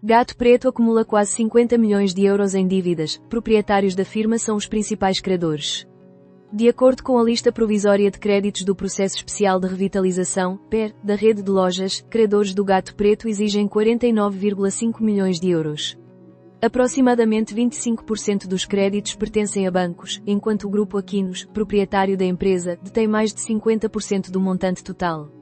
Gato Preto acumula quase 50 milhões de euros em dívidas, proprietários da firma são os principais credores. De acordo com a lista provisória de créditos do Processo Especial de Revitalização, PER, da rede de lojas, credores do Gato Preto exigem 49,5 milhões de euros. Aproximadamente 25% dos créditos pertencem a bancos, enquanto o Grupo Aquinos, proprietário da empresa, detém mais de 50% do montante total.